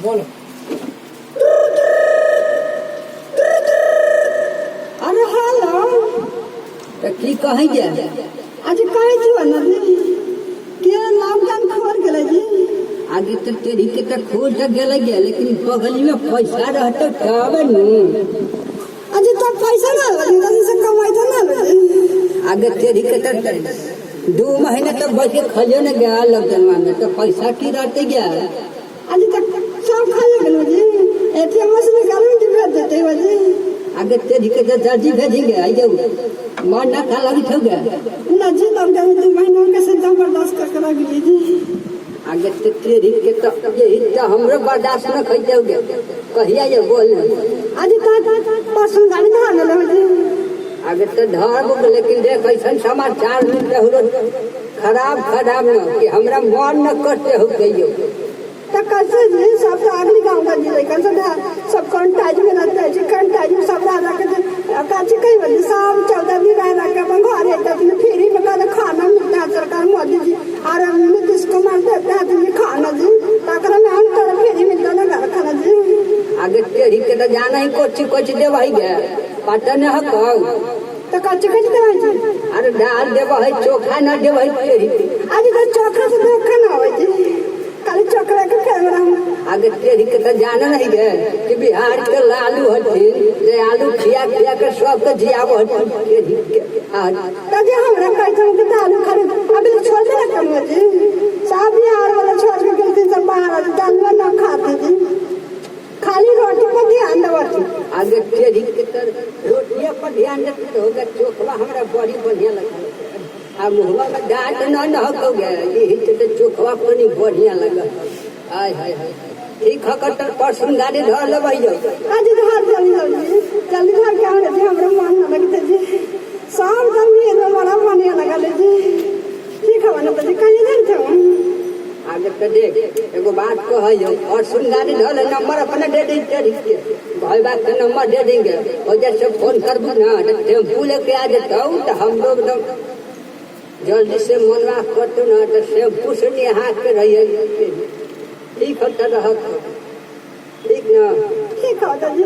बोलो। अरे हेलो तो की कहीं जा आज कहे छी ना जी के लॉकडाउन खोल गेले जी। आगे तो तेरी के तो खोल तक गया गया, लेकिन बगल में पैसा रहता तब नु आज तक पैसा ना लगी तो से कमाई तो ना लगी। आगे तेरी के तो 2 महीने तक बचे खजे न गया लॉकडाउन में, तो पैसा की रहते गया। आज तक सब खाए गेलो जी। एटीएम से निकाल के भेज देते हो जी। आगे तेरी के तो दर्जी भेजेंगे आई जाओ मन ना खा लगी ठग गया ना जी लॉकडाउन 2 महीने के से जबरदस्त कर लगी जी। आगे तो तेरी के तो यही तो हमरो बर्दाश्त न कर जाओगे कहिया ये बोल। आज तक परसों गाड़ी धार ले जी। आगे तो धर लेकिन देख ऐसा समाचार मिलते हो खराब खराब न कि हमरा मन न करते हो गई तो कैसे जी सब तो अगली गांव का जी लेकिन सब कंटाइज में रहते हैं जी। कंटाइज में सब रह के काची कई बजे सब 14 दिन रह के अपन घर आते हैं। फ्री में कहते खाना मिलता है सरकार मोदी जी और नीतीश कुमार देते हैं जी खाना जी। तकर में हम तो फ्री मिलता ना घर खाना जी। आगे तेरी के तो जाना ही कुछ दे भाई गया पता न हो तो काची दे जी। अरे दाल दे भाई चोखा न दे भाई तेरी आज तो चोखा से धोखा ना हो जी। खाली चोखा के कैमरा आगे तेरी के तो जाना नहीं गए कि बिहार के लालू हथिन जे आलू खिया के सब के जियाव हथिन तेरी के आज तो जी हमरा कैसे के दाल खाली अभी छोड़ दे ना कम जी। सब बिहार वाला छोड़ के गलती से बाहर दाल ना खाते जी। खाली रोटी पर ध्यान देवती। आगे तेरी के तो रोटिया पर ध्यान देते होगा चोखवा हमरा बड़ी बढ़िया लगा आ मुहवा में डांट न हो गया यही तो चोखवा पानी बढ़िया लगा। हाय हाय हाय ठीक है कटर परसों गाड़ी धर ले भाई जाओ आज धर जल्दी धर के आने जी। हमरा मन न लगते जी सब दम ये बड़ा मन लगा ले जी। ठीक है ना तो जी कहीं नहीं जाओ। आगे तो देख एगो बात कहियो परसों गाड़ी धर ले नंबर अपना दे दे तेरी के भाई बात का नंबर दे देंगे और जैसे फोन करबू ना तो टेम्पू लेके आ जाता हूँ तो हम लोग एकदम जल्दी से मनवा करते ना तो टेम्पू से नहा के रहिए ठीक होता रह ठीक ना ठीक है जी।